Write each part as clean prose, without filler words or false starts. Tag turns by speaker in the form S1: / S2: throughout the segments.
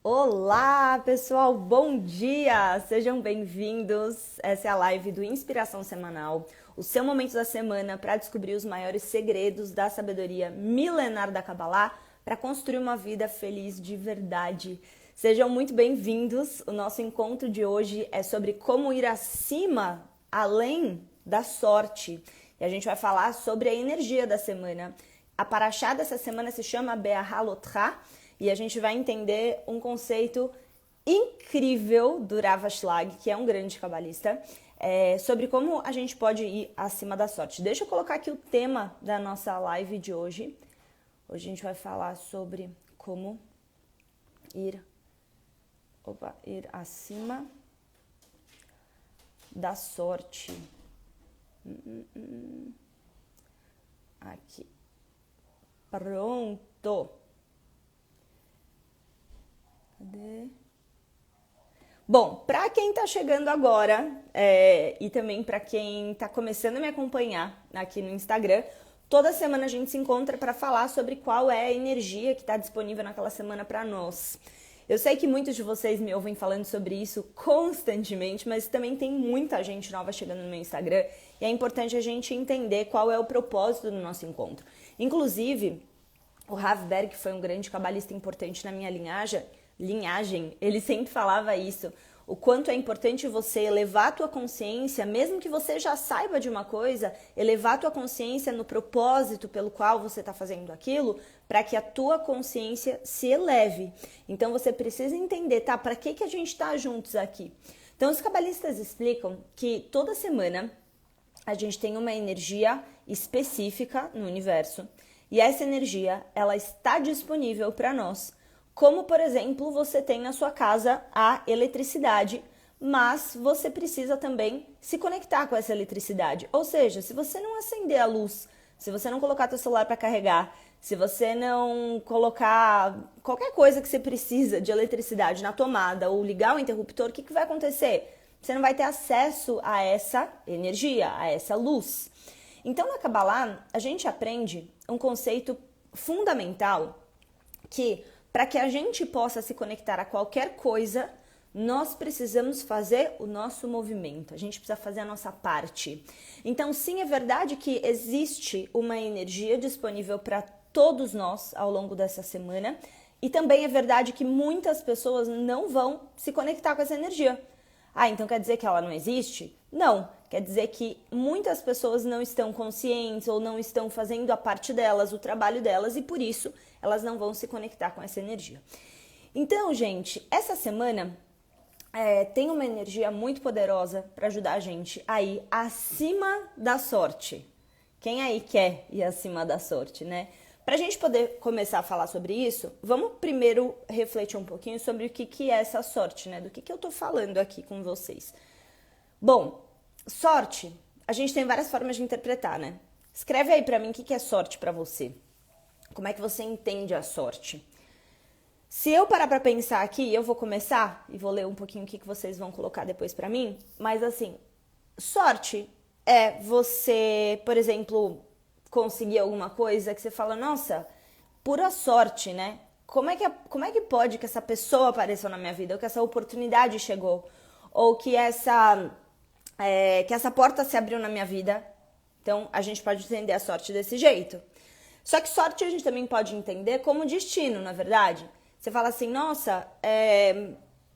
S1: Olá, pessoal, bom dia! Sejam bem-vindos. Essa é a live do Inspiração Semanal, o seu momento da semana para descobrir os maiores segredos da sabedoria milenar da Kabbalah para construir uma vida feliz de verdade. Sejam muito bem-vindos. O nosso encontro de hoje é sobre como ir acima, além da sorte. E a gente vai falar sobre a energia da semana. A paraxá dessa semana se chama Be'ahalotcha, e a gente vai entender um conceito incrível do Rav Ashlag, que é um grande cabalista, sobre como a gente pode ir acima da sorte. Deixa eu colocar aqui o tema da nossa live de hoje. Hoje a gente vai falar sobre como ir acima da sorte. Aqui. Pronto. Cadê? Bom, para quem está chegando agora e também para quem está começando a me acompanhar aqui no Instagram, toda semana a gente se encontra para falar sobre qual é a energia que está disponível naquela semana para nós. Eu sei que muitos de vocês me ouvem falando sobre isso constantemente, mas também tem muita gente nova chegando no meu Instagram e é importante a gente entender qual é o propósito do nosso encontro. Inclusive, o Rav Berg, que foi um grande cabalista importante na minha linhagem, ele sempre falava isso, o quanto é importante você elevar a tua consciência, mesmo que você já saiba de uma coisa, elevar a tua consciência no propósito pelo qual você está fazendo aquilo, para que a tua consciência se eleve. Então você precisa entender, tá, para que a gente está juntos aqui? Então os cabalistas explicam que toda semana a gente tem uma energia específica no universo, e essa energia, ela está disponível para nós. Como, por exemplo, você tem na sua casa a eletricidade, mas você precisa também se conectar com essa eletricidade. Ou seja, se você não acender a luz, se você não colocar seu celular para carregar, se você não colocar qualquer coisa que você precisa de eletricidade na tomada ou ligar o interruptor, o que vai acontecer? Você não vai ter acesso a essa energia, a essa luz. Então, na Kabbalah, a gente aprende um conceito fundamental que, para que a gente possa se conectar a qualquer coisa, nós precisamos fazer o nosso movimento, a gente precisa fazer a nossa parte. Então, sim, é verdade que existe uma energia disponível para todos nós ao longo dessa semana, e também é verdade que muitas pessoas não vão se conectar com essa energia. Ah, então quer dizer que ela não existe? Não, quer dizer que muitas pessoas não estão conscientes ou não estão fazendo a parte delas, o trabalho delas, e por isso elas não vão se conectar com essa energia. Então, gente, essa semana tem uma energia muito poderosa para ajudar a gente a ir acima da sorte. Quem aí quer ir acima da sorte, né? Para a gente poder começar a falar sobre isso, vamos primeiro refletir um pouquinho sobre o que é essa sorte, né? Do que eu tô falando aqui com vocês. Bom, sorte, a gente tem várias formas de interpretar, né? Escreve aí para mim o que é sorte para você. Como é que você entende a sorte? Se eu parar para pensar aqui, eu vou começar e vou ler um pouquinho o que vocês vão colocar depois para mim, mas assim, sorte é você, por exemplo, conseguir alguma coisa que você fala, nossa, pura sorte, né? Como é que pode que essa pessoa apareceu na minha vida, ou que essa oportunidade chegou, ou que essa porta se abriu na minha vida? Então, a gente pode entender a sorte desse jeito. Só que sorte a gente também pode entender como destino, na verdade. Você fala assim, nossa,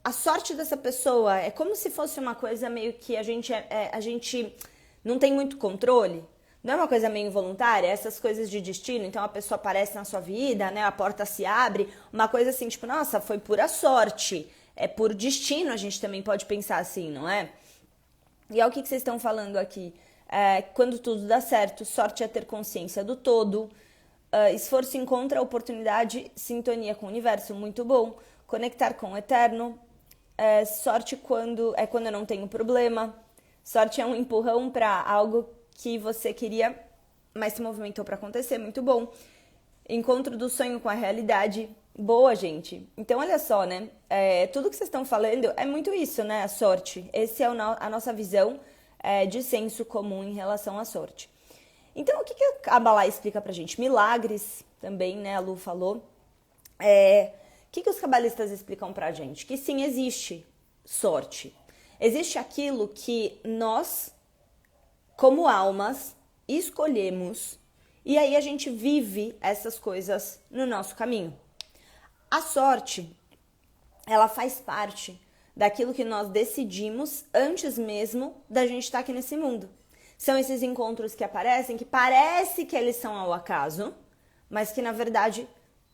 S1: a sorte dessa pessoa é como se fosse uma coisa meio que a gente não tem muito controle. Não é uma coisa meio involuntária, essas coisas de destino, então a pessoa aparece na sua vida, né? A porta se abre, uma coisa assim, tipo, nossa, foi pura sorte. É por destino, a gente também pode pensar assim, não é? E é o que vocês estão falando aqui. Quando tudo dá certo, sorte é ter consciência do todo, esforço encontra oportunidade, sintonia com o universo, muito bom. Conectar com o eterno, sorte quando eu não tenho problema. Sorte é um empurrão para algo que você queria, mas se movimentou para acontecer, muito bom. Encontro do sonho com a realidade, boa, gente. Então, olha só, né? Tudo que vocês estão falando é muito isso, né? A sorte. Essa é a nossa visão de senso comum em relação à sorte. Então, o que a Kabbalah explica pra gente? Milagres, também, né? A Lu falou. que os cabalistas explicam pra gente? Que sim, existe sorte. Existe aquilo que nós, como almas, escolhemos e aí a gente vive essas coisas no nosso caminho. A sorte, ela faz parte daquilo que nós decidimos antes mesmo da gente estar aqui nesse mundo. São esses encontros que aparecem, que parece que eles são ao acaso, mas que na verdade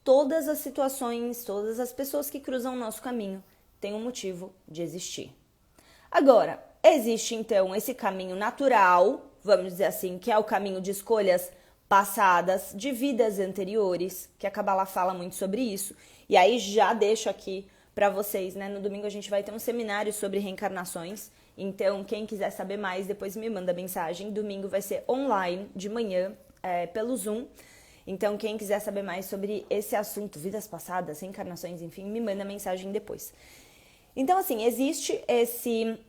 S1: todas as situações, todas as pessoas que cruzam o nosso caminho têm um motivo de existir. Agora, existe então esse caminho natural, vamos dizer assim, que é o caminho de escolhas passadas, de vidas anteriores, que a Kabbalah fala muito sobre isso. E aí já deixo aqui para vocês, né? No domingo a gente vai ter um seminário sobre reencarnações. Então, quem quiser saber mais, depois me manda mensagem. Domingo vai ser online, de manhã, pelo Zoom. Então, quem quiser saber mais sobre esse assunto, vidas passadas, reencarnações, enfim, me manda mensagem depois. Então, assim, existe esse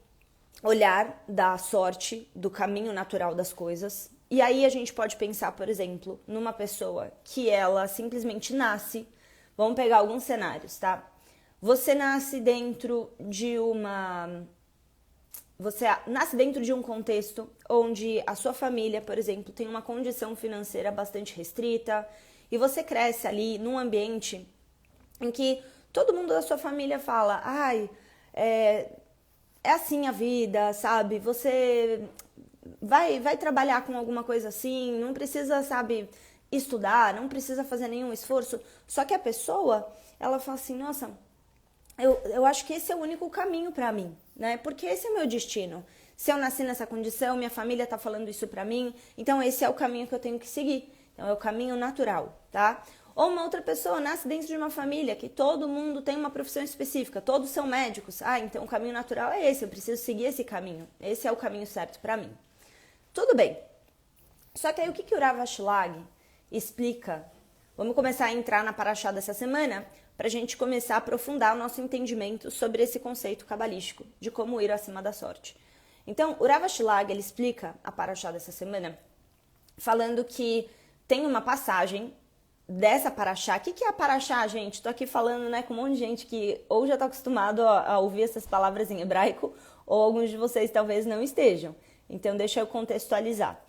S1: olhar da sorte, do caminho natural das coisas. E aí a gente pode pensar, por exemplo, numa pessoa que ela simplesmente nasce. Vamos pegar alguns cenários, tá? Você nasce dentro de um contexto onde a sua família, por exemplo, tem uma condição financeira bastante restrita e você cresce ali num ambiente em que todo mundo da sua família fala, ai, é assim a vida, sabe? Você vai trabalhar com alguma coisa assim, não precisa, sabe, estudar, não precisa fazer nenhum esforço. Só que a pessoa, ela fala assim, nossa, eu acho que esse é o único caminho pra mim, né? Porque esse é o meu destino. Se eu nasci nessa condição, minha família tá falando isso pra mim, então esse é o caminho que eu tenho que seguir. Então é o caminho natural, tá? Ou uma outra pessoa nasce dentro de uma família que todo mundo tem uma profissão específica, todos são médicos. Ah, então o caminho natural é esse, eu preciso seguir esse caminho. Esse é o caminho certo pra mim. Tudo bem. Só que aí o que o Rav Ashlag explica? Vamos começar a entrar na paraxá dessa semana para a gente começar a aprofundar o nosso entendimento sobre esse conceito cabalístico de como ir acima da sorte. Então, o Rav Ashlag, ele explica a paraxá dessa semana falando que tem uma passagem dessa paraxá. O que é a paraxá, gente? Estou aqui falando, né, com um monte de gente que ou já está acostumado a ouvir essas palavras em hebraico ou alguns de vocês talvez não estejam. Então, deixa eu contextualizar.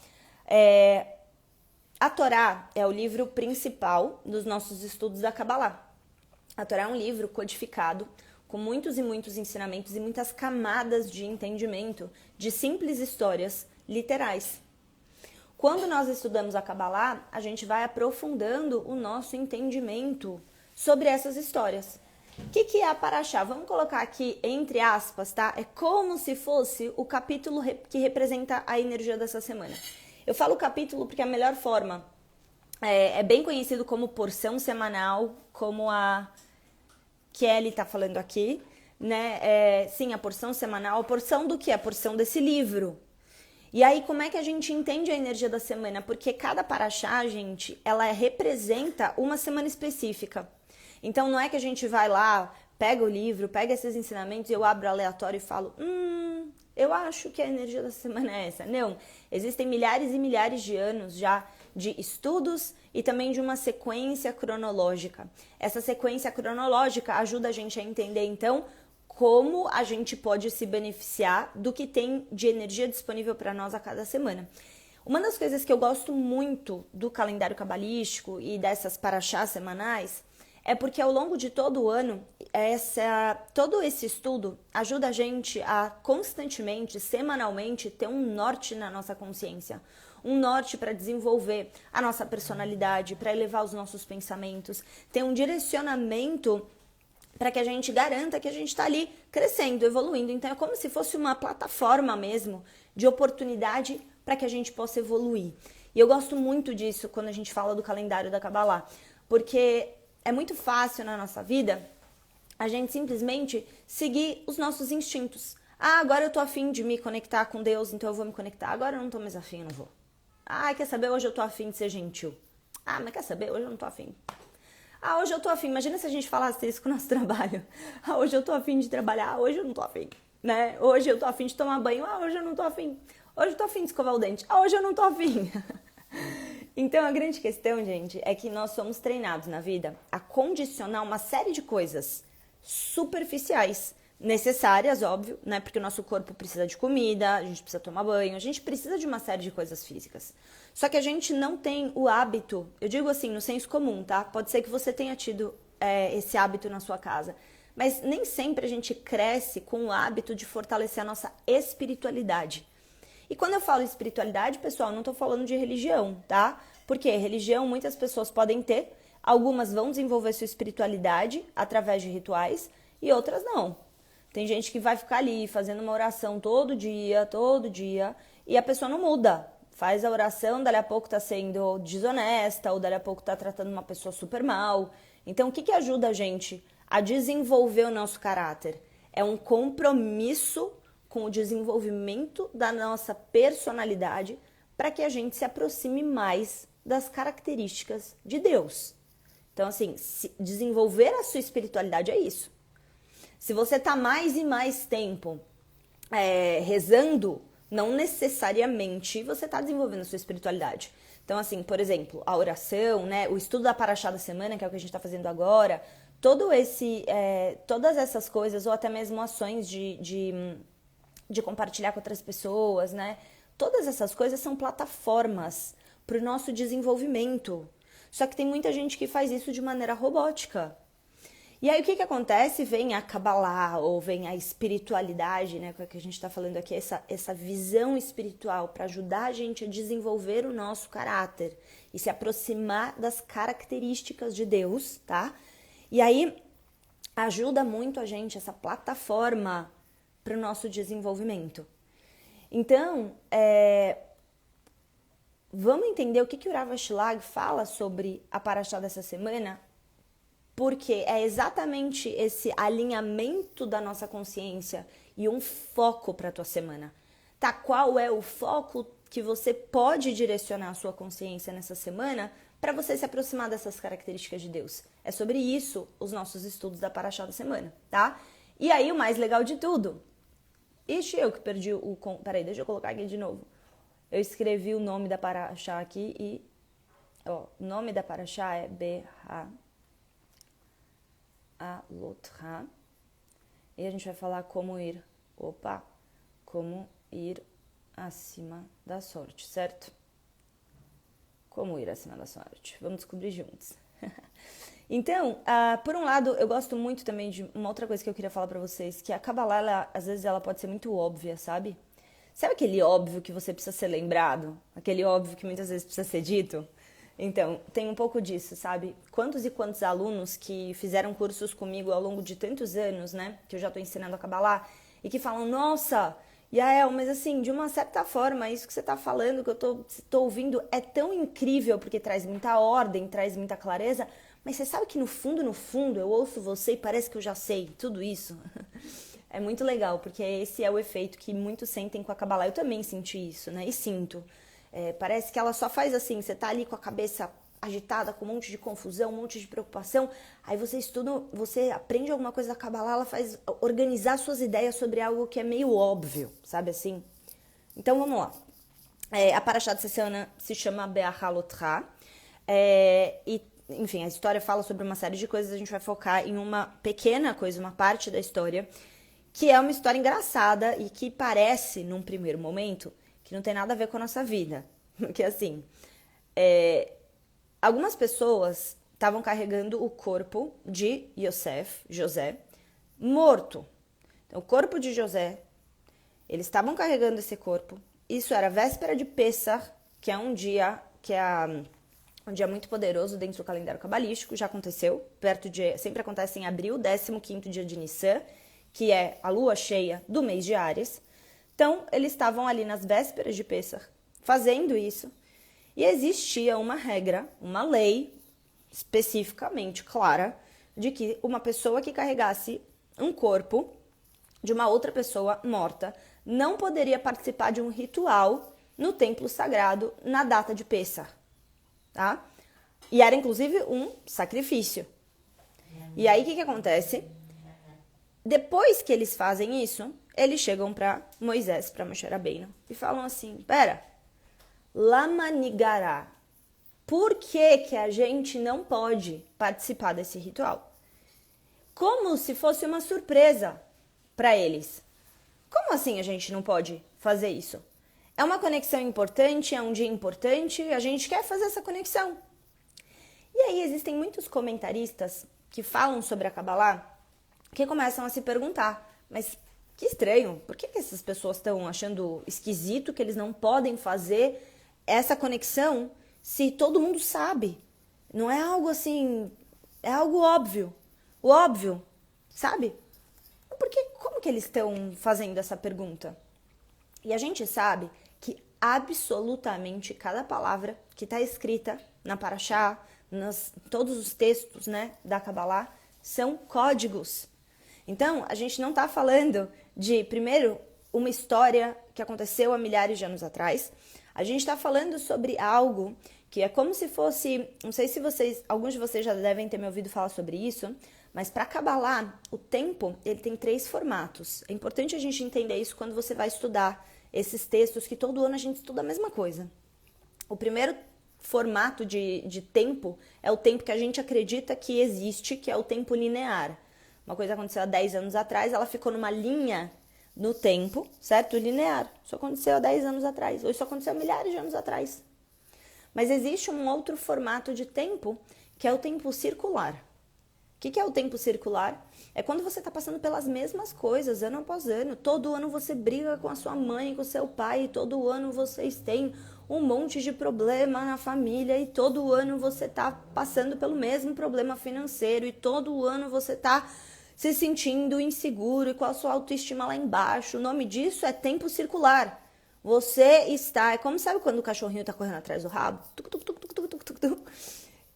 S1: A Torá é o livro principal dos nossos estudos da Kabbalah. A Torá é um livro codificado com muitos e muitos ensinamentos e muitas camadas de entendimento de simples histórias literais. Quando nós estudamos a Kabbalah, a gente vai aprofundando o nosso entendimento sobre essas histórias. O que é a paraxá? Vamos colocar aqui entre aspas, tá? É como se fosse o capítulo que representa a energia dessa semana. Eu falo capítulo porque a melhor forma é bem conhecido como porção semanal, como a Kelly tá falando aqui, né? Sim, a porção semanal. A porção do quê? A porção desse livro. E aí, como é que a gente entende a energia da semana? Porque cada paraxá, gente, ela representa uma semana específica. Então, não é que a gente vai lá, pega o livro, pega esses ensinamentos e eu abro aleatório e falo, eu acho que a energia da semana é essa. Não, existem milhares e milhares de anos já de estudos e também de uma sequência cronológica. Essa sequência cronológica ajuda a gente a entender, então, como a gente pode se beneficiar do que tem de energia disponível para nós a cada semana. Uma das coisas que eu gosto muito do calendário cabalístico e dessas paraxás semanais é porque ao longo de todo o ano, todo esse estudo ajuda a gente a constantemente, semanalmente, ter um norte na nossa consciência. Um norte para desenvolver a nossa personalidade, para elevar os nossos pensamentos, ter um direcionamento para que a gente garanta que a gente está ali crescendo, evoluindo. Então é como se fosse uma plataforma mesmo de oportunidade para que a gente possa evoluir. E eu gosto muito disso quando a gente fala do calendário da Kabbalah, porque é muito fácil na nossa vida a gente simplesmente seguir os nossos instintos. Ah, agora eu tô afim de me conectar com Deus, então eu vou me conectar. Agora eu não tô mais afim, eu não vou. Ah, quer saber? Hoje eu tô afim de ser gentil. Ah, mas quer saber? Hoje eu não tô afim. Ah, hoje eu tô afim. Imagina se a gente falasse isso com o nosso trabalho. Ah, hoje eu tô afim de trabalhar. Ah, hoje eu não tô afim. Né? Hoje eu tô afim de tomar banho. Ah, hoje eu não tô afim. Hoje eu tô afim de escovar o dente. Ah, hoje eu não tô afim. Então, a grande questão, gente, é que nós somos treinados na vida a condicionar uma série de coisas superficiais, necessárias, óbvio, né? Porque o nosso corpo precisa de comida, a gente precisa tomar banho, a gente precisa de uma série de coisas físicas. Só que a gente não tem o hábito, eu digo assim, no senso comum, tá? Pode ser que você tenha tido esse hábito na sua casa, mas nem sempre a gente cresce com o hábito de fortalecer a nossa espiritualidade. E quando eu falo espiritualidade, pessoal, não tô falando de religião, tá? Porque religião muitas pessoas podem ter, algumas vão desenvolver sua espiritualidade através de rituais e outras não. Tem gente que vai ficar ali fazendo uma oração todo dia, e a pessoa não muda. Faz a oração, dali a pouco tá sendo desonesta, ou dali a pouco tá tratando uma pessoa super mal. Então, o que ajuda a gente a desenvolver o nosso caráter? É um compromisso com o desenvolvimento da nossa personalidade para que a gente se aproxime mais das características de Deus. Então, assim, desenvolver a sua espiritualidade é isso. Se você está mais e mais tempo rezando, não necessariamente você está desenvolvendo a sua espiritualidade. Então, assim, por exemplo, a oração, né, o estudo da Paraxá da semana, que é o que a gente está fazendo agora, todas essas coisas, ou até mesmo ações de compartilhar com outras pessoas, né? Todas essas coisas são plataformas para o nosso desenvolvimento. Só que tem muita gente que faz isso de maneira robótica. E aí o que acontece? Vem a Kabbalah, ou vem a espiritualidade, né? Que a gente está falando aqui, essa visão espiritual para ajudar a gente a desenvolver o nosso caráter e se aproximar das características de Deus, tá? E aí ajuda muito a gente, essa plataforma para o nosso desenvolvimento. Então, vamos entender o que o Rav Ashlag fala sobre a Paraxá dessa semana, porque é exatamente esse alinhamento da nossa consciência e um foco para a tua semana. Tá? Qual é o foco que você pode direcionar a sua consciência nessa semana para você se aproximar dessas características de Deus? É sobre isso os nossos estudos da Paraxá da semana, tá? E aí o mais legal de tudo, ixi, eu que perdi o... Peraí, deixa eu colocar aqui de novo. Eu escrevi o nome da Paraxá aqui e... Ó, o nome da Paraxá é Be'ha'alotra. E a gente vai falar como ir... Como ir acima da sorte, certo? Como ir acima da sorte. Vamos descobrir juntos. Então, por um lado, eu gosto muito também de uma outra coisa que eu queria falar pra vocês, que a Kabbalah, às vezes, ela pode ser muito óbvia, sabe? Sabe aquele óbvio que você precisa ser lembrado? Aquele óbvio que muitas vezes precisa ser dito? Então, tem um pouco disso, sabe? Quantos e quantos alunos que fizeram cursos comigo ao longo de tantos anos, né? Que eu já tô ensinando a Kabbalah, e que falam, nossa, Yael, mas assim, de uma certa forma, isso que você tá falando, que eu tô ouvindo, é tão incrível, porque traz muita ordem, traz muita clareza, mas você sabe que no fundo, eu ouço você e parece que eu já sei tudo isso. É muito legal, porque esse é o efeito que muitos sentem com a Kabbalah. Eu também senti isso, né? E sinto. Parece que ela só faz assim, você tá ali com a cabeça agitada, com um monte de confusão, um monte de preocupação, aí você estuda, você aprende alguma coisa da Kabbalah, ela faz organizar suas ideias sobre algo que é meio óbvio, sabe assim? Então vamos lá. A Paraxá dessa semana se chama Be'ha'alotra, e enfim, a história fala sobre uma série de coisas, a gente vai focar em uma pequena coisa, uma parte da história, que é uma história engraçada e que parece, num primeiro momento, que não tem nada a ver com a nossa vida. Porque assim, algumas pessoas estavam carregando o corpo de José, morto. Então, o corpo de José, eles estavam carregando esse corpo. Isso era véspera de Pessah, que é um dia um dia muito poderoso dentro do calendário cabalístico, já aconteceu, sempre acontece em abril, 15º dia de Nissan, que é a lua cheia do mês de Áries. Então, eles estavam ali nas vésperas de Pessah, fazendo isso, e existia uma regra, uma lei especificamente clara, de que uma pessoa que carregasse um corpo de uma outra pessoa morta não poderia participar de um ritual no templo sagrado na data de Pessah. Tá? E era inclusive um sacrifício. E aí o que acontece? Depois que eles fazem isso, eles chegam para Moisés, para Moshe Rabbeinu, e falam assim, pera, lama nigará, Por que que a gente não pode participar desse ritual? Como se fosse uma surpresa para eles. Como assim a gente não pode fazer isso? É uma conexão importante, é um dia importante, a gente quer fazer essa conexão. E aí existem muitos comentaristas que falam sobre a Kabbalah que começam a se perguntar, mas que estranho, por que essas pessoas estão achando esquisito que eles não podem fazer essa conexão se todo mundo sabe? Não é algo assim, é algo óbvio. O óbvio, sabe? Como que eles estão fazendo essa pergunta? E a gente sabe que absolutamente cada palavra que está escrita na Parashá, todos os textos, né, da Kabbalah, são códigos. Então, a gente não está falando de, primeiro, uma história que aconteceu há milhares de anos atrás. A gente está falando sobre algo que é como se fosse, não sei se alguns de vocês já devem ter me ouvido falar sobre isso, mas para Kabbalah, o tempo, ele tem 3 formatos. É importante a gente entender isso quando você vai estudar esses textos, que todo ano a gente estuda a mesma coisa. O primeiro formato de tempo é o tempo que a gente acredita que existe, que é o tempo linear. Uma coisa aconteceu há 10 anos atrás, ela ficou numa linha no tempo, certo? Linear. Isso aconteceu há 10 anos atrás, ou isso aconteceu há milhares de anos atrás. Mas existe um outro formato de tempo, que é o tempo circular. O que é o tempo circular? É quando você está passando pelas mesmas coisas, ano após ano. Todo ano você briga com a sua mãe, com o seu pai, e todo ano vocês têm um monte de problema na família, e todo ano você está passando pelo mesmo problema financeiro, e todo ano você está se sentindo inseguro e com a sua autoestima lá embaixo. O nome disso é tempo circular. Você está... É como, sabe quando o cachorrinho está correndo atrás do rabo?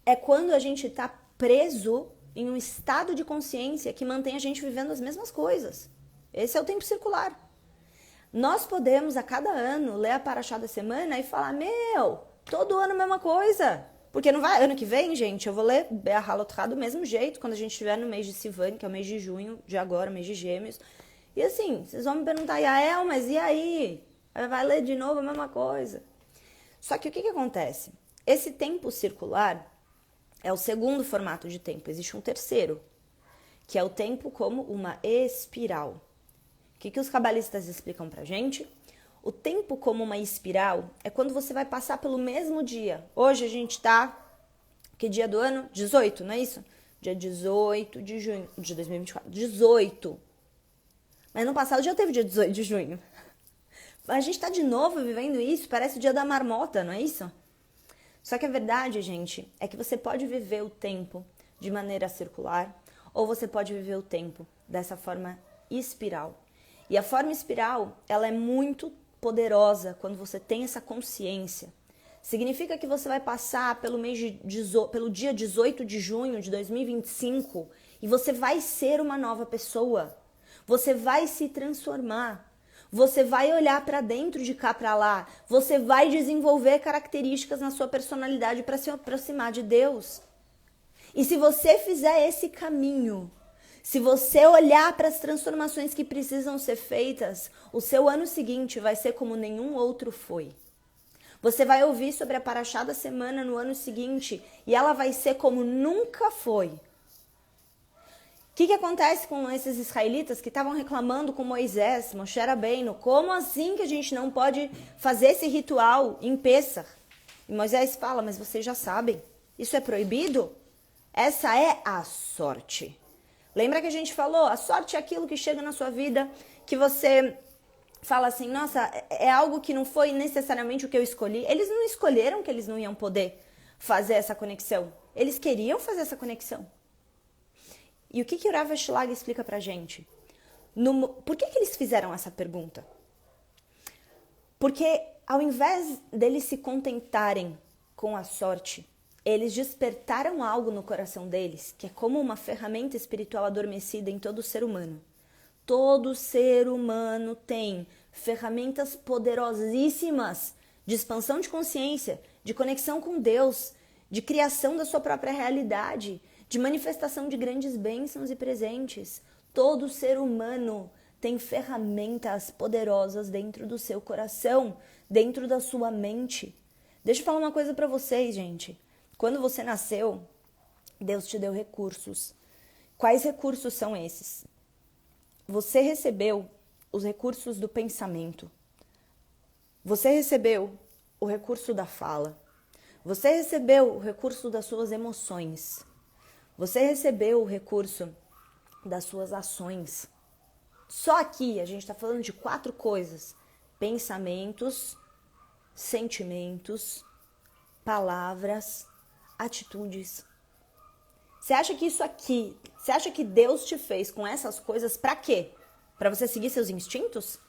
S1: É quando a gente está preso em um estado de consciência que mantém a gente vivendo as mesmas coisas. Esse é o tempo circular. Nós podemos, a cada ano, ler a Parashá da semana e falar, todo ano a mesma coisa. Porque não vai, ano que vem, gente, eu vou ler Be'ahalotcha do mesmo jeito, quando a gente estiver no mês de Sivan, que é o mês de junho, de agora, mês de Gêmeos. E assim, vocês vão me perguntar, Yael, mas e aí? Vai ler de novo a mesma coisa. Só que o que acontece? Esse tempo circular é o segundo formato de tempo. Existe um terceiro, que é o tempo como uma espiral. O que os cabalistas explicam pra gente? O tempo como uma espiral é quando você vai passar pelo mesmo dia. Hoje a gente tá... Que dia do ano? 18, não é isso? Dia 18 de junho de 2024. 18. Mas no passado já teve dia 18 de junho. A gente tá de novo vivendo isso, parece o dia da marmota, não é isso? Só que a verdade, gente, é que você pode viver o tempo de maneira circular ou você pode viver o tempo dessa forma espiral. E a forma espiral, ela é muito poderosa quando você tem essa consciência. Significa que você vai passar pelo dia 18 de junho de 2025 e você vai ser uma nova pessoa. Você vai se transformar. Você vai olhar para dentro, de cá para lá. Você vai desenvolver características na sua personalidade para se aproximar de Deus. E se você fizer esse caminho, se você olhar para as transformações que precisam ser feitas, o seu ano seguinte vai ser como nenhum outro foi. Você vai ouvir sobre a Parashá da semana no ano seguinte e ela vai ser como nunca foi. O que acontece com esses israelitas que estavam reclamando com Moisés, Moshe Rabbeinu? Como assim que a gente não pode fazer esse ritual em Pessach? E Moisés fala, mas vocês já sabem, isso é proibido? Essa é a sorte. Lembra que a gente falou? A sorte é aquilo que chega na sua vida, que você fala assim, nossa, é algo que não foi necessariamente o que eu escolhi. Eles não escolheram que eles não iam poder fazer essa conexão. Eles queriam fazer essa conexão. E o que o Rav Ashlag explica pra gente? Por que eles fizeram essa pergunta? Porque ao invés deles se contentarem com a sorte, eles despertaram algo no coração deles, que é como uma ferramenta espiritual adormecida em todo ser humano. Todo ser humano tem ferramentas poderosíssimas de expansão de consciência, de conexão com Deus, de criação da sua própria realidade, de manifestação de grandes bênçãos e presentes. Todo ser humano tem ferramentas poderosas dentro do seu coração, dentro da sua mente, Deixa eu falar uma coisa pra vocês, gente. Quando você nasceu, Deus te deu recursos. Quais recursos são esses? Você recebeu os recursos do pensamento. Você recebeu o recurso da fala. Você recebeu o recurso das suas emoções. Você recebeu o recurso das suas ações. Só aqui a gente está falando de 4 coisas: pensamentos, sentimentos, palavras, atitudes. Você acha que isso aqui, você acha que Deus te fez com essas coisas pra quê? Pra você seguir seus instintos?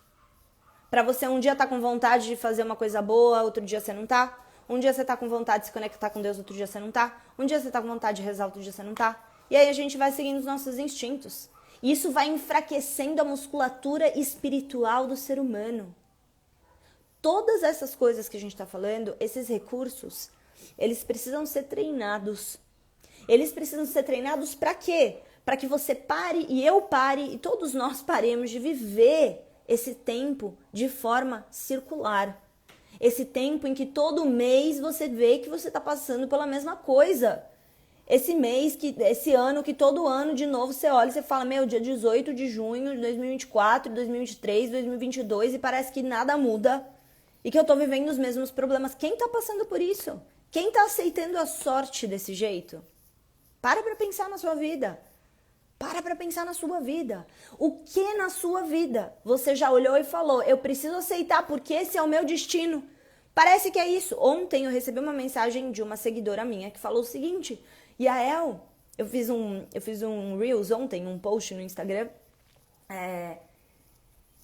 S1: Pra você um dia tá com vontade de fazer uma coisa boa, outro dia você não tá? Um dia você tá com vontade de se conectar com Deus, outro dia você não tá? Um dia você tá com vontade de rezar, outro dia você não tá? E aí a gente vai seguindo os nossos instintos. E isso vai enfraquecendo a musculatura espiritual do ser humano. Todas essas coisas que a gente está falando, esses recursos, eles precisam ser treinados. Eles precisam ser treinados para quê? Para que você pare e eu pare e todos nós paremos de viver esse tempo de forma circular. Esse tempo em que todo mês você vê que você está passando pela mesma coisa. Esse ano que todo ano de novo você olha e você fala, meu, dia 18 de junho de 2024, 2023, 2022 e parece que nada muda e que eu tô vivendo os mesmos problemas. Quem tá passando por isso? Quem tá aceitando a sorte desse jeito? Para pra pensar na sua vida. Para pra pensar na sua vida. O que na sua vida você já olhou e falou, eu preciso aceitar porque esse é o meu destino? Parece que é isso. Ontem eu recebi uma mensagem de uma seguidora minha que falou o seguinte, Yael, eu fiz um Reels ontem, um post no Instagram,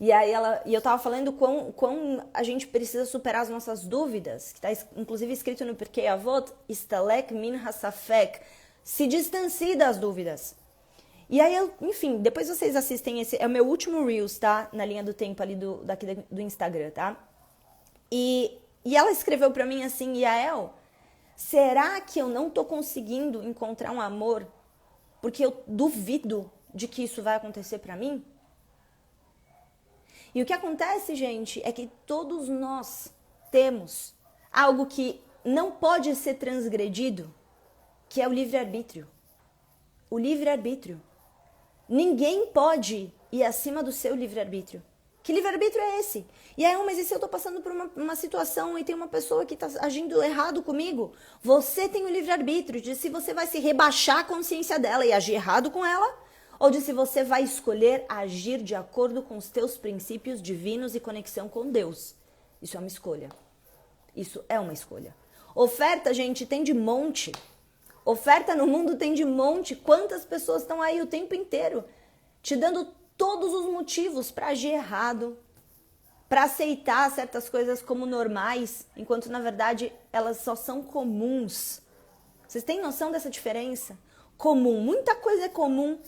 S1: e aí eu tava falando quão a gente precisa superar as nossas dúvidas, que tá inclusive escrito no Pirkei Avot, Istalek min hasafek, se distancie das dúvidas. E aí, enfim, depois vocês assistem esse, é o meu último Reels, tá? Na linha do tempo ali daqui do Instagram, tá? E ela escreveu pra mim assim, Yael, será que eu não tô conseguindo encontrar um amor porque eu duvido de que isso vai acontecer pra mim? E o que acontece, gente, é que todos nós temos algo que não pode ser transgredido, que é o livre-arbítrio. O livre-arbítrio. Ninguém pode ir acima do seu livre-arbítrio. Que livre-arbítrio é esse? E aí, mas e se eu tô passando por uma situação e tem uma pessoa que tá agindo errado comigo? Você tem o livre-arbítrio de se você vai se rebaixar a consciência dela e agir errado com ela, ou de se você vai escolher agir de acordo com os teus princípios divinos e conexão com Deus. Isso é uma escolha. Isso é uma escolha. Oferta, gente, tem de monte. Oferta no mundo tem de monte. Quantas pessoas estão aí o tempo inteiro te dando todos os motivos para agir errado, para aceitar certas coisas como normais, enquanto na verdade elas só são comuns. Vocês têm noção dessa diferença? Comum, muita coisa é comum.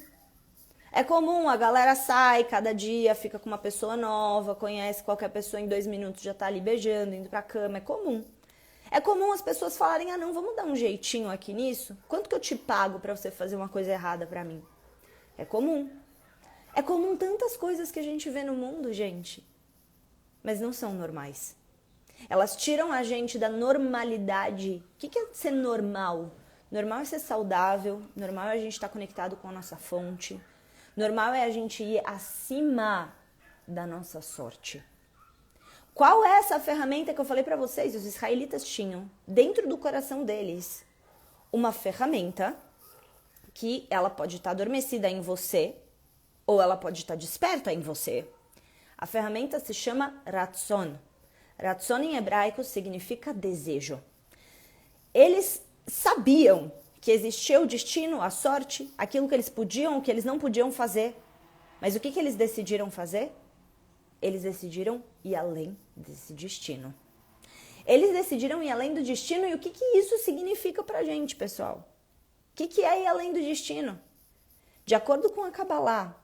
S1: É comum, a galera sai cada dia, fica com uma pessoa nova, conhece qualquer pessoa em 2 minutos, já tá ali beijando, indo pra cama, é comum. É comum as pessoas falarem, não, vamos dar um jeitinho aqui nisso? Quanto que eu te pago pra você fazer uma coisa errada pra mim? É comum. É comum tantas coisas que a gente vê no mundo, gente, mas não são normais. Elas tiram a gente da normalidade. O que é ser normal? Normal é ser saudável, normal é a gente estar conectado com a nossa fonte, normal é a gente ir acima da nossa sorte. Qual é essa ferramenta que eu falei para vocês? Os israelitas tinham dentro do coração deles uma ferramenta que ela pode estar adormecida em você ou ela pode estar desperta em você. A ferramenta se chama Ratzon. Ratzon em hebraico significa desejo. Eles sabiam que existia o destino, a sorte, aquilo que eles podiam, o que eles não podiam fazer. Mas o que eles decidiram fazer? Eles decidiram ir além desse destino. Eles decidiram ir além do destino e o que isso significa pra gente, pessoal? O que é ir além do destino? De acordo com a Kabbalah,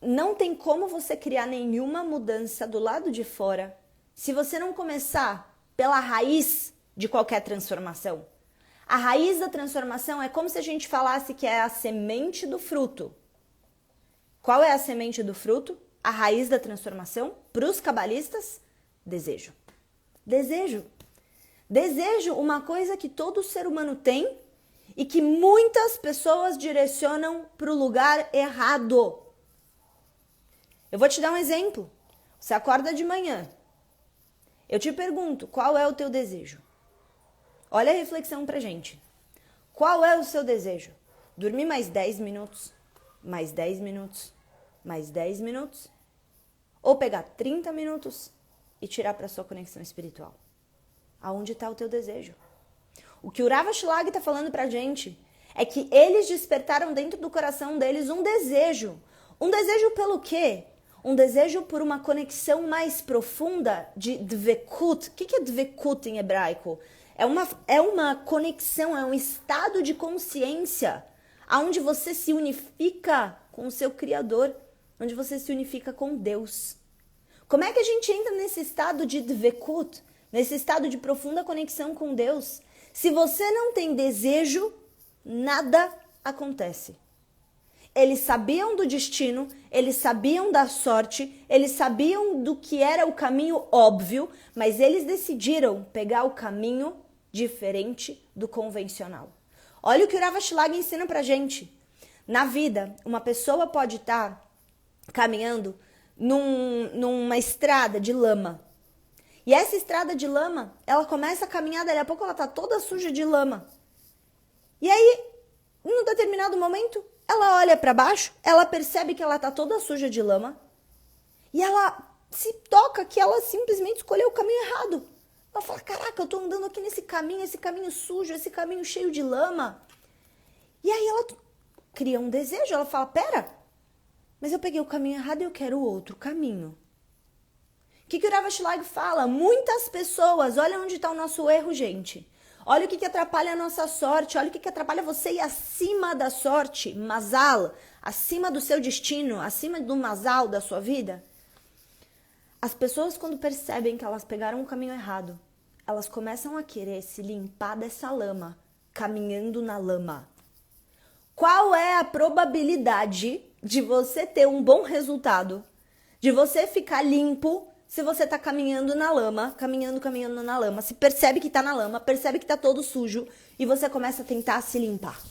S1: não tem como você criar nenhuma mudança do lado de fora se você não começar pela raiz de qualquer transformação. A raiz da transformação é como se a gente falasse que é a semente do fruto. Qual é a semente do fruto? A raiz da transformação, para os cabalistas, desejo. Desejo. Desejo, uma coisa que todo ser humano tem e que muitas pessoas direcionam para o lugar errado. Eu vou te dar um exemplo. Você acorda de manhã. Eu te pergunto, qual é o teu desejo? Olha a reflexão pra gente. Qual é o seu desejo? Dormir mais 10 minutos? Mais 10 minutos? Mais 10 minutos? Ou pegar 30 minutos e tirar para sua conexão espiritual? Aonde está o teu desejo? O que o Rav Ashlag está falando pra gente é que eles despertaram dentro do coração deles um desejo. Um desejo pelo quê? Um desejo por uma conexão mais profunda de dvekut. O que é dvekut em hebraico? É uma conexão, é um estado de consciência onde você se unifica com o seu Criador, onde você se unifica com Deus. Como é que a gente entra nesse estado de dvekut, nesse estado de profunda conexão com Deus? Se você não tem desejo, nada acontece. Eles sabiam do destino, eles sabiam da sorte, eles sabiam do que era o caminho óbvio, mas eles decidiram pegar o caminho diferente do convencional. Olha o que o Rav Ashlag ensina pra gente. Na vida, uma pessoa pode estar caminhando numa estrada de lama. E essa estrada de lama, ela começa a caminhar, daqui a pouco ela tá toda suja de lama. E aí, em um determinado momento, ela olha para baixo, ela percebe que ela tá toda suja de lama e ela se toca que ela simplesmente escolheu o caminho errado. Ela fala, caraca, eu tô andando aqui nesse caminho, esse caminho sujo, esse caminho cheio de lama. E aí ela cria um desejo, ela fala, pera, mas eu peguei o caminho errado e eu quero outro caminho. O que o Rav Ashlag fala? Muitas pessoas, olha onde está o nosso erro, gente. Olha o que atrapalha a nossa sorte, olha o que atrapalha você ir acima da sorte, mazal, acima do seu destino, acima do mazal da sua vida. As pessoas, quando percebem que elas pegaram o caminho errado, elas começam a querer se limpar dessa lama, caminhando na lama. Qual é a probabilidade de você ter um bom resultado, de você ficar limpo, se você tá caminhando na lama, caminhando na lama, se percebe que tá na lama, percebe que tá todo sujo e você começa a tentar se limpar.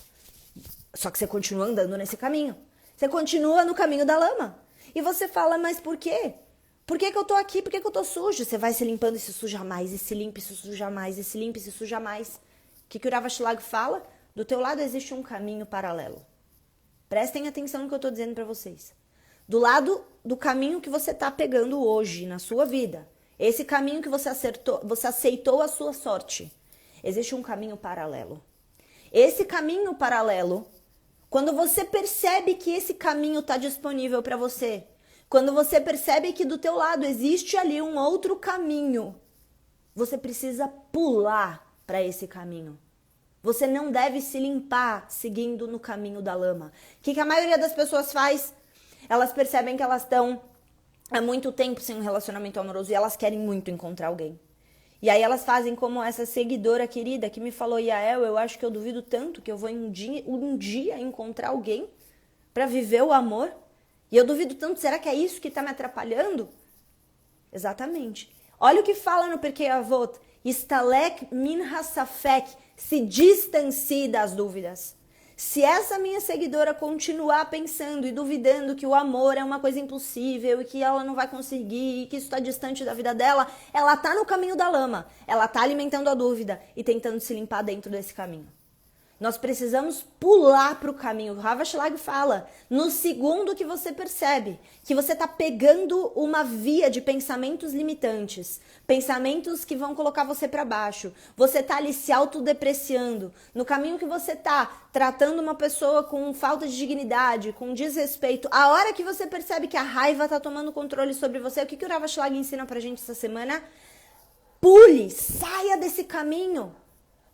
S1: Só que você continua andando nesse caminho. Você continua no caminho da lama. E você fala, mas por quê? Por que eu tô aqui? Por que eu tô sujo? Você vai se limpando e se suja mais, e se limpa e se suja mais, e se limpa e se suja mais. O que o Rav Ashlag fala? Do teu lado existe um caminho paralelo. Prestem atenção no que eu tô dizendo pra vocês. Do lado do caminho que você está pegando hoje na sua vida, esse caminho que você aceitou a sua sorte, existe um caminho paralelo. Esse caminho paralelo, quando você percebe que esse caminho está disponível para você, quando você percebe que do teu lado existe ali um outro caminho, você precisa pular para esse caminho. Você não deve se limpar seguindo no caminho da lama. O que a maioria das pessoas faz? Elas percebem que elas estão há muito tempo sem um relacionamento amoroso e elas querem muito encontrar alguém. E aí elas fazem como essa seguidora querida que me falou, Yael, eu acho que eu duvido tanto que eu vou um dia encontrar alguém para viver o amor. E eu duvido tanto, será que é isso que está me atrapalhando? Exatamente. Olha o que fala no Pirkei Avot. Istalek min hasafek, se distancie das dúvidas. Se essa minha seguidora continuar pensando e duvidando que o amor é uma coisa impossível e que ela não vai conseguir e que isso está distante da vida dela, ela está no caminho da lama. Ela está alimentando a dúvida e tentando se limpar dentro desse caminho. Nós precisamos pular para o caminho. O Rav Ashlag fala, no segundo que você percebe que você está pegando uma via de pensamentos limitantes, pensamentos que vão colocar você para baixo, você está ali se autodepreciando, no caminho que você está tratando uma pessoa com falta de dignidade, com desrespeito, a hora que você percebe que a raiva está tomando controle sobre você, o que o Rav Ashlag ensina para a gente essa semana? Pule, saia desse caminho.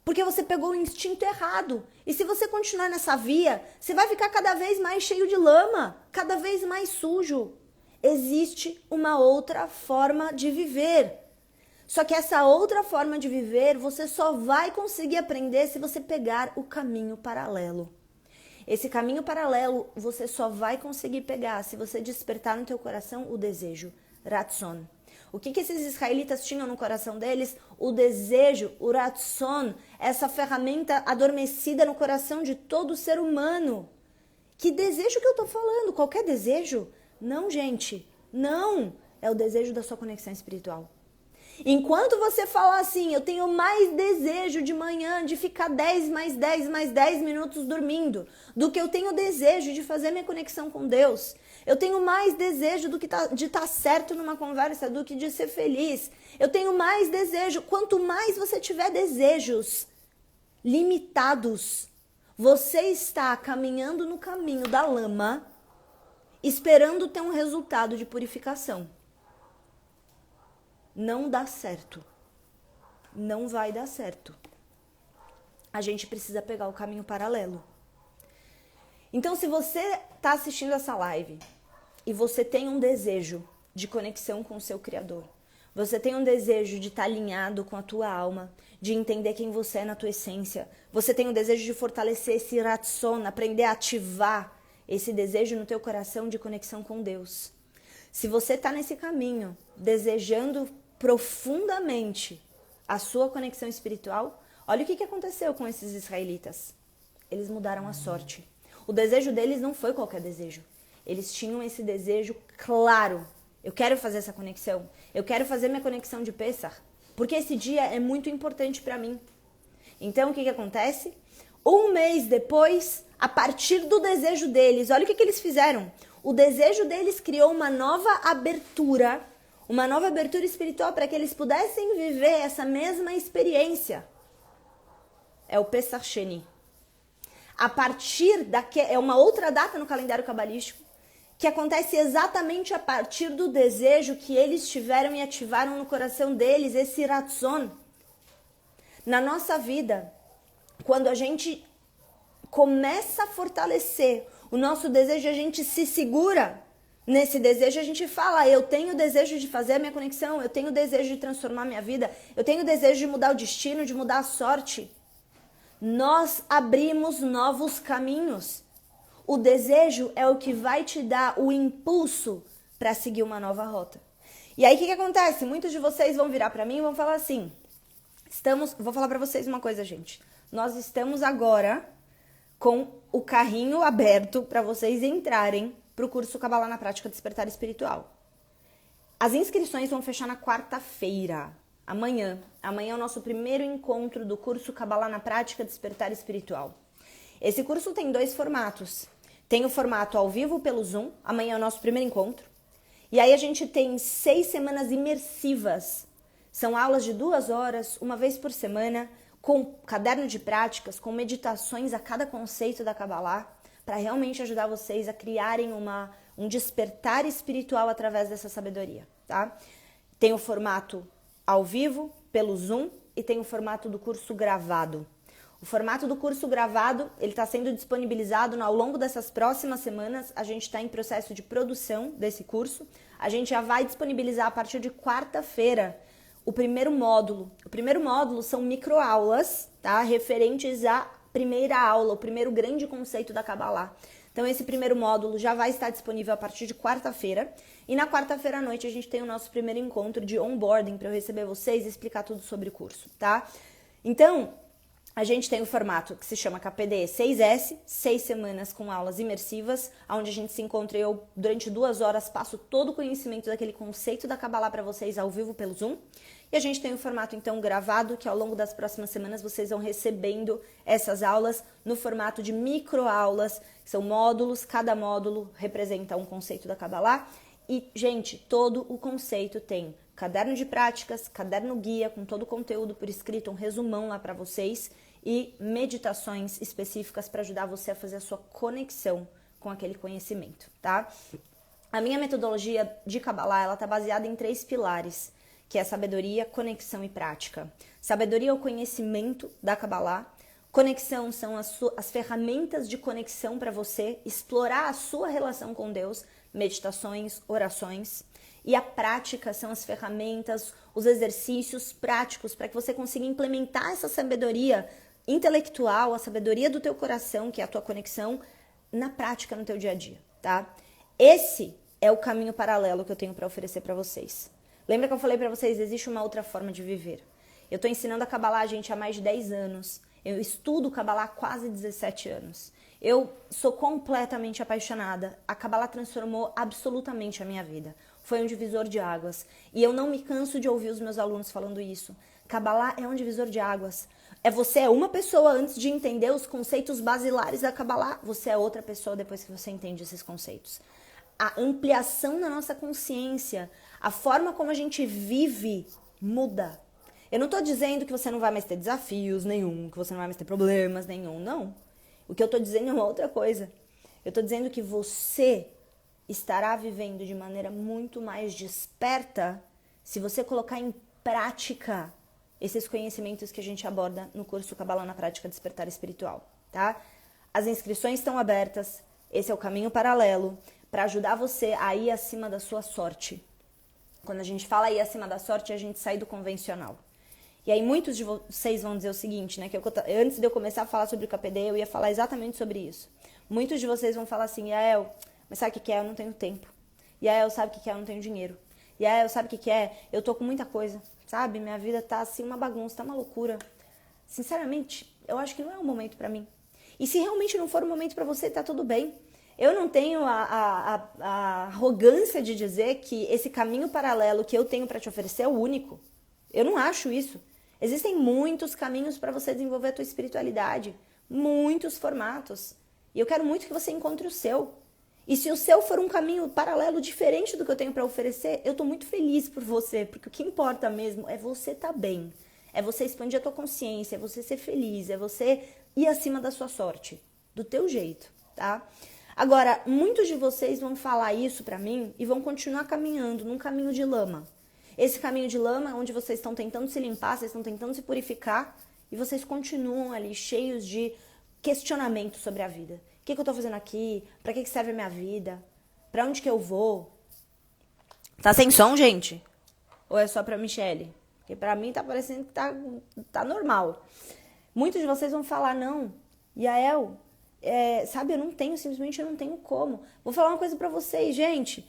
S1: Porque você pegou o instinto errado. E se você continuar nessa via, você vai ficar cada vez mais cheio de lama, cada vez mais sujo. Existe uma outra forma de viver. Só que essa outra forma de viver, você só vai conseguir aprender se você pegar o caminho paralelo. Esse caminho paralelo, você só vai conseguir pegar se você despertar no teu coração o desejo, Ratzon. O que esses israelitas tinham no coração deles? O desejo, o ratzon, essa ferramenta adormecida no coração de todo ser humano. Que desejo que eu tô falando? Qualquer desejo? Não, gente, não. É o desejo da sua conexão espiritual. Enquanto você falar assim, eu tenho mais desejo de manhã de ficar 10 mais 10 mais 10 minutos dormindo, do que eu tenho desejo de fazer minha conexão com Deus. Eu tenho mais desejo de estar certo numa conversa do que de ser feliz. Eu tenho mais desejo. Quanto mais você tiver desejos limitados, você está caminhando no caminho da lama, esperando ter um resultado de purificação. Não dá certo. Não vai dar certo. A gente precisa pegar o caminho paralelo. Então, se você está assistindo essa live e você tem um desejo de conexão com o seu Criador, você tem um desejo de estar alinhado com a tua alma, de entender quem você é na tua essência, você tem um desejo de fortalecer esse ratzon, aprender a ativar esse desejo no teu coração de conexão com Deus. Se você está nesse caminho, desejando profundamente a sua conexão espiritual, olha o que aconteceu com esses israelitas. Eles mudaram a sorte. O desejo deles não foi qualquer desejo. Eles tinham esse desejo claro. Eu quero fazer essa conexão. Eu quero fazer minha conexão de Pessah, porque esse dia é muito importante para mim. Então, o que acontece? Um mês depois, a partir do desejo deles, olha o que eles fizeram. O desejo deles criou uma nova abertura espiritual para que eles pudessem viver essa mesma experiência. É o Pesach Sheni. A partir é uma outra data no calendário cabalístico, que acontece exatamente a partir do desejo que eles tiveram e ativaram no coração deles, esse ratzon. Na nossa vida, quando a gente começa a fortalecer o nosso desejo, a gente se segura nesse desejo, a gente fala, eu tenho desejo de fazer a minha conexão, eu tenho desejo de transformar minha vida, eu tenho desejo de mudar o destino, de mudar a sorte. Nós abrimos novos caminhos. O desejo é o que vai te dar o impulso para seguir uma nova rota. E aí o que acontece? Muitos de vocês vão virar para mim e vão falar assim, vou falar para vocês uma coisa, gente. Nós estamos agora com o carrinho aberto para vocês entrarem para o curso Kabbalah na Prática Despertar Espiritual. As inscrições vão fechar na quarta-feira, amanhã. Amanhã é o nosso primeiro encontro do curso Kabbalah na Prática Despertar Espiritual. Esse curso tem 2 formatos. Tem o formato ao vivo pelo Zoom, amanhã é o nosso primeiro encontro. E aí a gente tem 6 semanas imersivas. São aulas de 2 horas, uma vez por semana, com caderno de práticas, com meditações a cada conceito da Kabbalah, para realmente ajudar vocês a criarem um despertar espiritual através dessa sabedoria, tá? Tem o formato ao vivo, pelo Zoom, e tem o formato do curso gravado. O formato do curso gravado, ele está sendo disponibilizado ao longo dessas próximas semanas. A gente está em processo de produção desse curso. A gente já vai disponibilizar a partir de quarta-feira o primeiro módulo. O primeiro módulo são microaulas, tá? Referentes à primeira aula, o primeiro grande conceito da Kabbalah. Então, esse primeiro módulo já vai estar disponível a partir de quarta-feira. E na quarta-feira à noite a gente tem o nosso primeiro encontro de onboarding para eu receber vocês e explicar tudo sobre o curso, tá? Então, a gente tem o formato que se chama KPD 6S, 6 semanas com aulas imersivas, onde a gente se encontra e eu, durante 2 horas, passo todo o conhecimento daquele conceito da Kabbalah para vocês ao vivo pelo Zoom. E a gente tem o formato, então, gravado, que ao longo das próximas semanas vocês vão recebendo essas aulas no formato de microaulas, que são módulos, cada módulo representa um conceito da Kabbalah. E, gente, todo o conceito tem caderno de práticas, caderno guia com todo o conteúdo por escrito, um resumão lá para vocês e meditações específicas para ajudar você a fazer a sua conexão com aquele conhecimento, tá? A minha metodologia de Kabbalah, ela tá baseada em 3 pilares, que é sabedoria, conexão e prática. Sabedoria é o conhecimento da Kabbalah, conexão são as ferramentas de conexão para você explorar a sua relação com Deus, meditações, orações. E a prática são as ferramentas, os exercícios práticos para que você consiga implementar essa sabedoria intelectual, a sabedoria do teu coração, que é a tua conexão, na prática, no teu dia a dia, tá? Esse é o caminho paralelo que eu tenho para oferecer para vocês. Lembra que eu falei pra vocês, existe uma outra forma de viver. Eu tô ensinando a Kabbalah, gente, há mais de 10 anos. Eu estudo Kabbalah há quase 17 anos. Eu sou completamente apaixonada. A Kabbalah transformou absolutamente a minha vida. Foi um divisor de águas. E eu não me canso de ouvir os meus alunos falando isso. Kabbalah é um divisor de águas. Você é uma pessoa antes de entender os conceitos basilares da Kabbalah. Você é outra pessoa depois que você entende esses conceitos. A ampliação da nossa consciência, a forma como a gente vive, muda. Eu não tô dizendo que você não vai mais ter desafios nenhum, que você não vai mais ter problemas nenhum, não. O que eu tô dizendo é uma outra coisa. Eu tô dizendo que você estará vivendo de maneira muito mais desperta se você colocar em prática esses conhecimentos que a gente aborda no curso Kabbalah na Prática Despertar Espiritual, tá? As inscrições estão abertas, esse é o caminho paralelo para ajudar você a ir acima da sua sorte. Quando a gente fala ir acima da sorte, a gente sai do convencional. E aí muitos de vocês vão dizer o seguinte, né? Que antes de eu começar a falar sobre o KPD, eu ia falar exatamente sobre isso. Muitos de vocês vão falar assim, Yael, mas sabe o que é? Eu não tenho tempo. Yael, sabe o que é? Eu não tenho dinheiro. Yael, sabe o que é? Eu tô com muita coisa, sabe? Minha vida tá assim uma bagunça, tá uma loucura. Sinceramente, eu acho que não é o momento pra mim. E se realmente não for o momento pra você, tá tudo bem. Eu não tenho a arrogância de dizer que esse caminho paralelo que eu tenho pra te oferecer é o único. Eu não acho isso. Existem muitos caminhos para você desenvolver a tua espiritualidade. Muitos formatos. E eu quero muito que você encontre o seu. E se o seu for um caminho paralelo diferente do que eu tenho para oferecer, eu tô muito feliz por você. Porque o que importa mesmo é você estar bem. É você expandir a tua consciência, é você ser feliz, é você ir acima da sua sorte. Do teu jeito, tá? Agora, muitos de vocês vão falar isso pra mim e vão continuar caminhando num caminho de lama. Esse caminho de lama é onde vocês estão tentando se limpar, vocês estão tentando se purificar e vocês continuam ali cheios de questionamentos sobre a vida. O que eu tô fazendo aqui? Pra que serve a minha vida? Pra onde que eu vou? Tá sem som, gente? Ou é só pra Michelle? Porque pra mim tá parecendo que tá normal. Muitos de vocês vão falar, não, Yael, sabe, simplesmente eu não tenho como. Vou falar uma coisa pra vocês, gente.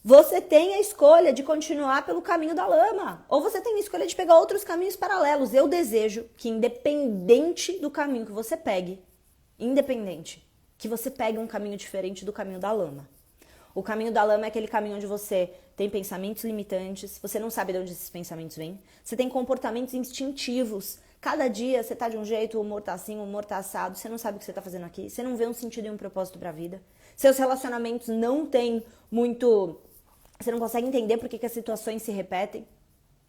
S1: Você tem a escolha de continuar pelo caminho da lama. Ou você tem a escolha de pegar outros caminhos paralelos. Eu desejo que, independente do caminho que você pegue, que você pegue um caminho diferente do caminho da lama. O caminho da lama é aquele caminho onde você tem pensamentos limitantes, você não sabe de onde esses pensamentos vêm, você tem comportamentos instintivos. Cada dia você tá de um jeito, o humor tá assim, o humor tá assado, você não sabe o que você tá fazendo aqui, você não vê um sentido e um propósito pra vida. Seus relacionamentos não têm muito... Você não consegue entender por que as situações se repetem.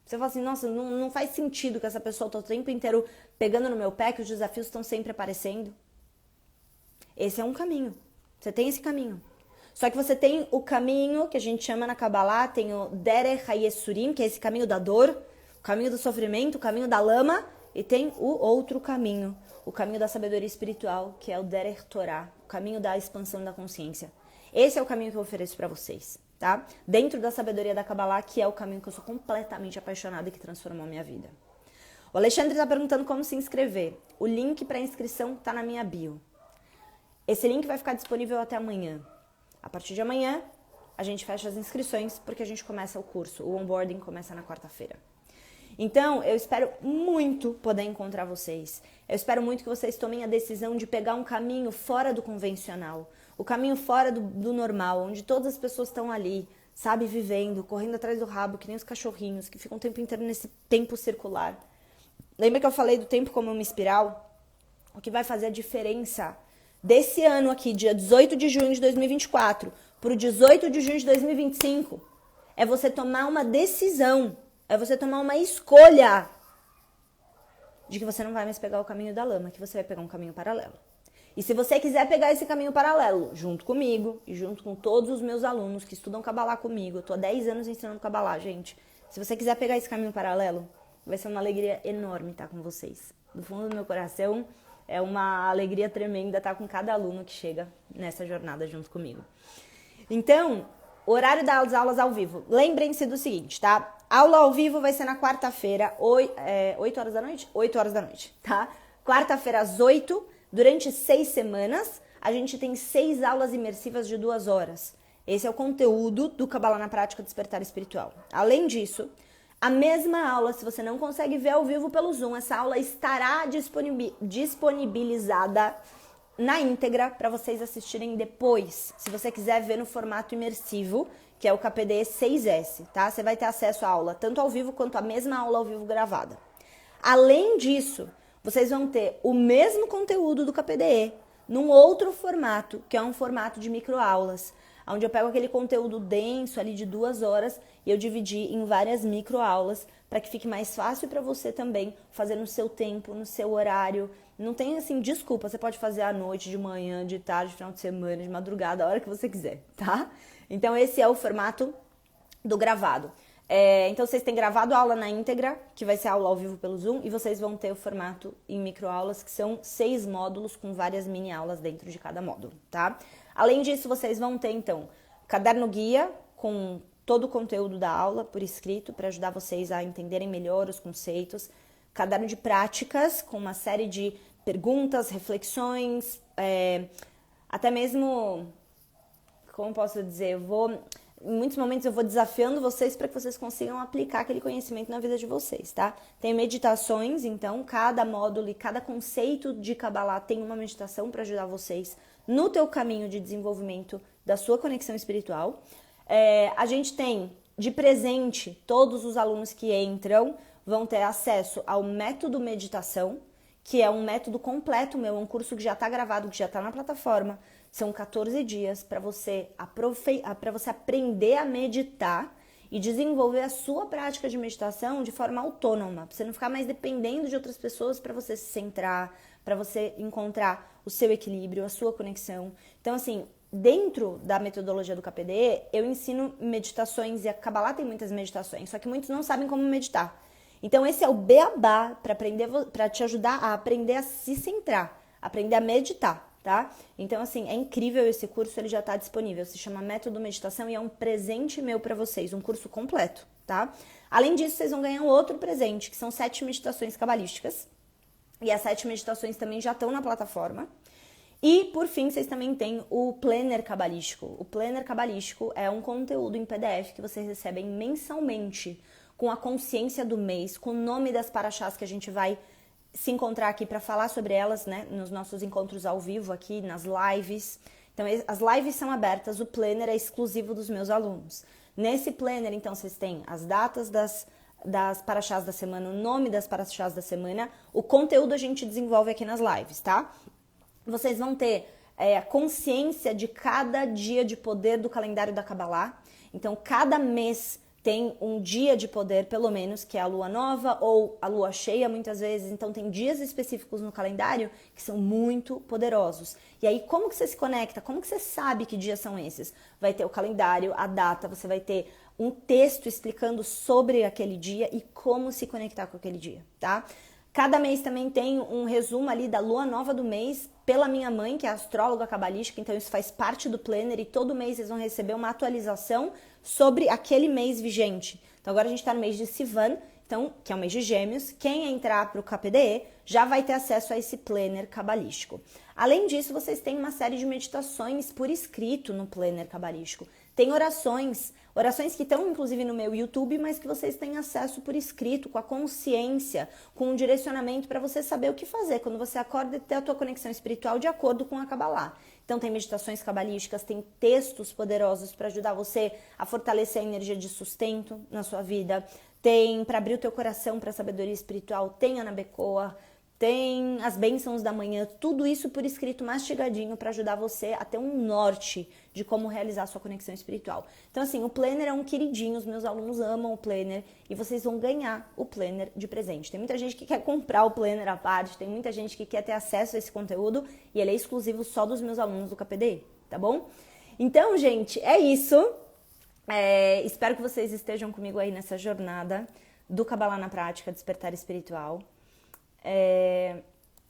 S1: Você fala assim, nossa, não faz sentido que essa pessoa tá o tempo inteiro pegando no meu pé, que os desafios estão sempre aparecendo. Esse é um caminho. Você tem esse caminho. Só que você tem o caminho que a gente chama na Kabbalah, tem o Derech HaYesurim, que é esse caminho da dor, o caminho do sofrimento, o caminho da lama, e tem o outro caminho, o caminho da sabedoria espiritual, que é o Derech Torah, o caminho da expansão da consciência. Esse é o caminho que eu ofereço pra vocês, tá? Dentro da sabedoria da Kabbalah, que é o caminho que eu sou completamente apaixonada e que transformou a minha vida. O Alexandre tá perguntando como se inscrever. O link para inscrição tá na minha bio. Esse link vai ficar disponível até amanhã. A partir de amanhã, a gente fecha as inscrições porque a gente começa o curso. O onboarding começa na quarta-feira. Então, eu espero muito poder encontrar vocês. Eu espero muito que vocês tomem a decisão de pegar um caminho fora do convencional. O caminho fora do normal, onde todas as pessoas estão ali, sabe, vivendo, correndo atrás do rabo, que nem os cachorrinhos, que ficam o tempo inteiro nesse tempo circular. Lembra que eu falei do tempo como uma espiral? O que vai fazer a diferença desse ano aqui, dia 18 de junho de 2024, para o 18 de junho de 2025, é você tomar uma decisão, é você tomar uma escolha de que você não vai mais pegar o caminho da lama, que você vai pegar um caminho paralelo. E se você quiser pegar esse caminho paralelo, junto comigo e junto com todos os meus alunos que estudam Kabbalah comigo, eu tô há 10 anos ensinando Kabbalah, gente. Se você quiser pegar esse caminho paralelo, vai ser uma alegria enorme estar com vocês. Do fundo do meu coração, é uma alegria tremenda estar com cada aluno que chega nessa jornada junto comigo. Então, horário das aulas ao vivo. Lembrem-se do seguinte, tá? Aula ao vivo vai ser na quarta-feira, 8 horas da noite? 8 horas da noite, tá? Quarta-feira às 8, durante 6 semanas, a gente tem 6 aulas imersivas de 2 horas. Esse é o conteúdo do Kabbalah na Prática Despertar Espiritual. Além disso, a mesma aula, se você não consegue ver ao vivo pelo Zoom, essa aula estará disponibilizada na íntegra para vocês assistirem depois, se você quiser ver no formato imersivo, que é o KPDE 6S, tá? Você vai ter acesso à aula tanto ao vivo quanto à mesma aula ao vivo gravada. Além disso, vocês vão ter o mesmo conteúdo do KPDE num outro formato, que é um formato de microaulas, onde eu pego aquele conteúdo denso ali de 2 horas e eu dividi em várias microaulas para que fique mais fácil para você também fazer no seu tempo, no seu horário. Não tem assim desculpa, você pode fazer à noite, de manhã, de tarde, de final de semana, de madrugada, a hora que você quiser, tá? Então esse é o formato do gravado. Então vocês têm gravado a aula na íntegra, que vai ser a aula ao vivo pelo Zoom, e vocês vão ter o formato em microaulas, que são 6 módulos com várias mini aulas dentro de cada módulo, tá? Além disso, vocês vão ter, então, caderno guia com todo o conteúdo da aula por escrito, para ajudar vocês a entenderem melhor os conceitos, caderno de práticas com uma série de perguntas, reflexões, até mesmo, como posso dizer, em muitos momentos eu vou desafiando vocês para que vocês consigam aplicar aquele conhecimento na vida de vocês, tá? Tem meditações, então, cada módulo e cada conceito de Kabbalah tem uma meditação para ajudar vocês no teu caminho de desenvolvimento da sua conexão espiritual. A gente tem de presente, todos os alunos que entram vão ter acesso ao método meditação, que é um método completo meu, um curso que já está gravado, que já está na plataforma. São 14 dias para você aprender a meditar e desenvolver a sua prática de meditação de forma autônoma, para você não ficar mais dependendo de outras pessoas para você se centrar, para você encontrar o seu equilíbrio, a sua conexão. Então, assim, dentro da metodologia do KPDE, eu ensino meditações, e a Kabbalah tem muitas meditações, só que muitos não sabem como meditar. Então, esse é o beabá para te ajudar a aprender a se centrar, aprender a meditar. Tá? Então, assim, é incrível esse curso, ele já está disponível, se chama Método Meditação e é um presente meu para vocês, um curso completo, tá? Além disso, vocês vão ganhar um outro presente, que são 7 meditações cabalísticas, e as 7 meditações também já estão na plataforma. E, por fim, vocês também têm o Planner Cabalístico. O Planner Cabalístico é um conteúdo em PDF que vocês recebem mensalmente, com a consciência do mês, com o nome das paraxás que a gente vai se encontrar aqui para falar sobre elas, né, nos nossos encontros ao vivo aqui, nas lives. Então, as lives são abertas, o planner é exclusivo dos meus alunos. Nesse planner, então, vocês têm as datas das paraxás da semana, o nome das paraxás da semana, o conteúdo a gente desenvolve aqui nas lives, tá? Vocês vão ter a consciência de cada dia de poder do calendário da Kabbalah. Então, cada mês tem um dia de poder, pelo menos, que é a lua nova ou a lua cheia, muitas vezes. Então, tem dias específicos no calendário que são muito poderosos. E aí, como que você se conecta? Como que você sabe que dias são esses? Vai ter o calendário, a data, você vai ter um texto explicando sobre aquele dia e como se conectar com aquele dia, tá? Cada mês também tem um resumo ali da lua nova do mês pela minha mãe, que é astróloga cabalística, então isso faz parte do planner e todo mês vocês vão receber uma atualização sobre aquele mês vigente. Então agora a gente está no mês de Sivan, então, que é o mês de Gêmeos. Quem entrar para o KPDE já vai ter acesso a esse planner cabalístico. Além disso, vocês têm uma série de meditações por escrito no planner cabalístico. Tem orações que estão inclusive no meu YouTube, mas que vocês têm acesso por escrito, com a consciência, com um direcionamento para você saber o que fazer quando você acorda e ter a tua conexão espiritual de acordo com a Kabbalah. Então tem meditações cabalísticas, tem textos poderosos para ajudar você a fortalecer a energia de sustento na sua vida, tem para abrir o teu coração para a sabedoria espiritual, tem Ana Becoa, tem as bênçãos da manhã, tudo isso por escrito mastigadinho para ajudar você a ter um norte de como realizar a sua conexão espiritual. Então, assim, o planner é um queridinho, os meus alunos amam o planner e vocês vão ganhar o planner de presente. Tem muita gente que quer comprar o planner à parte, tem muita gente que quer ter acesso a esse conteúdo e ele é exclusivo só dos meus alunos do KPDE, tá bom? Então, gente, é isso. Espero que vocês estejam comigo aí nessa jornada do Kabbalah na Prática, Despertar Espiritual.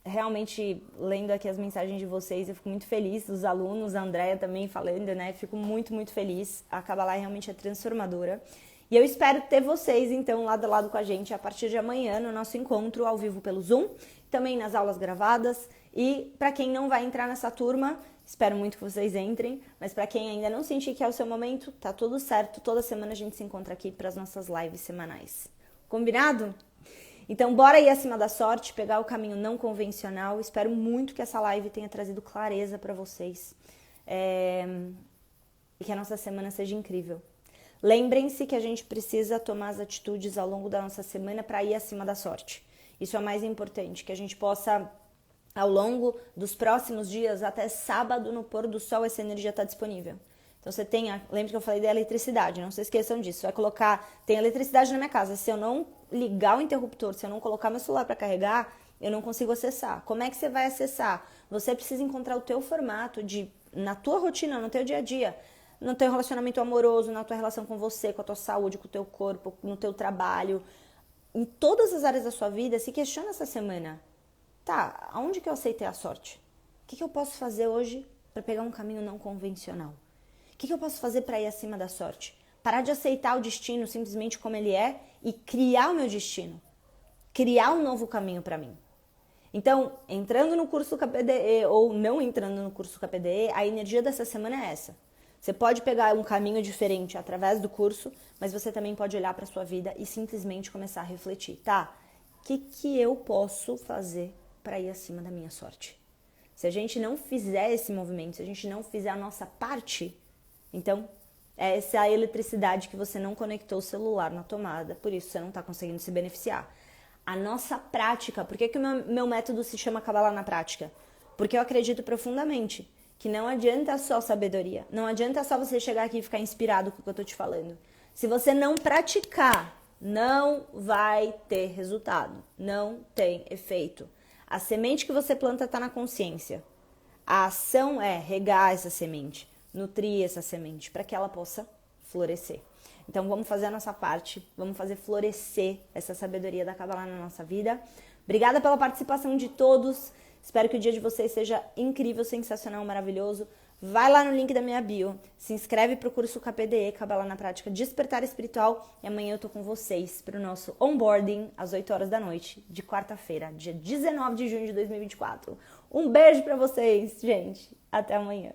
S1: Realmente, lendo aqui as mensagens de vocês, eu fico muito feliz, os alunos, a Andrea também falando, né? Fico muito, muito feliz. A Kabbalah realmente é transformadora. E eu espero ter vocês, então, lado a lado com a gente a partir de amanhã no nosso encontro ao vivo pelo Zoom, também nas aulas gravadas. E para quem não vai entrar nessa turma, Espero muito que vocês entrem, mas para quem ainda não sentir que é o seu momento, tá tudo certo. Toda semana a gente se encontra aqui para as nossas lives semanais. Combinado? Então, bora ir acima da sorte, pegar o caminho não convencional. Espero muito que essa live tenha trazido clareza para vocês. E que a nossa semana seja incrível. Lembrem-se que a gente precisa tomar as atitudes ao longo da nossa semana para ir acima da sorte. Isso é o mais importante, que a gente possa, ao longo dos próximos dias, até sábado, no pôr do sol, essa energia está disponível. Então você tem, lembra que eu falei da eletricidade, não se esqueçam disso. Você vai colocar, tem eletricidade na minha casa, se eu não ligar o interruptor, se eu não colocar meu celular para carregar, eu não consigo acessar. Como é que você vai acessar? Você precisa encontrar o teu formato na tua rotina, no teu dia a dia, no teu relacionamento amoroso, na tua relação com você, com a tua saúde, com o teu corpo, no teu trabalho, em todas as áreas da sua vida. Se questiona essa semana. Tá, aonde que eu aceitei a sorte? O que eu posso fazer hoje para pegar um caminho não convencional? O que eu posso fazer para ir acima da sorte? Parar de aceitar o destino simplesmente como ele é e criar o meu destino. Criar um novo caminho para mim. Então, entrando no curso KPDE ou não entrando no curso KPDE, a energia dessa semana é essa. Você pode pegar um caminho diferente através do curso, mas você também pode olhar para a sua vida e simplesmente começar a refletir. Tá, o que eu posso fazer para ir acima da minha sorte? Se a gente não fizer esse movimento, se a gente não fizer a nossa parte, então essa é a eletricidade que você não conectou o celular na tomada, por isso você não está conseguindo se beneficiar. A nossa prática, por que o meu método se chama Kabbalah na prática? Porque eu acredito profundamente que não adianta só sabedoria, não adianta só você chegar aqui e ficar inspirado com o que eu tô te falando. Se você não praticar, não vai ter resultado, não tem efeito. A semente que você planta está na consciência. A ação é regar essa semente, nutrir essa semente para que ela possa florescer. Então vamos fazer a nossa parte, vamos fazer florescer essa sabedoria da Kabbalah na nossa vida. Obrigada pela participação de todos. Espero que o dia de vocês seja incrível, sensacional, maravilhoso. Vai lá no link da minha bio, se inscreve para o curso KPDE, Kabbalah na Prática Despertar Espiritual. E amanhã eu tô com vocês para o nosso onboarding às 8 horas da noite, de quarta-feira, dia 19 de junho de 2024. Um beijo para vocês, gente. Até amanhã.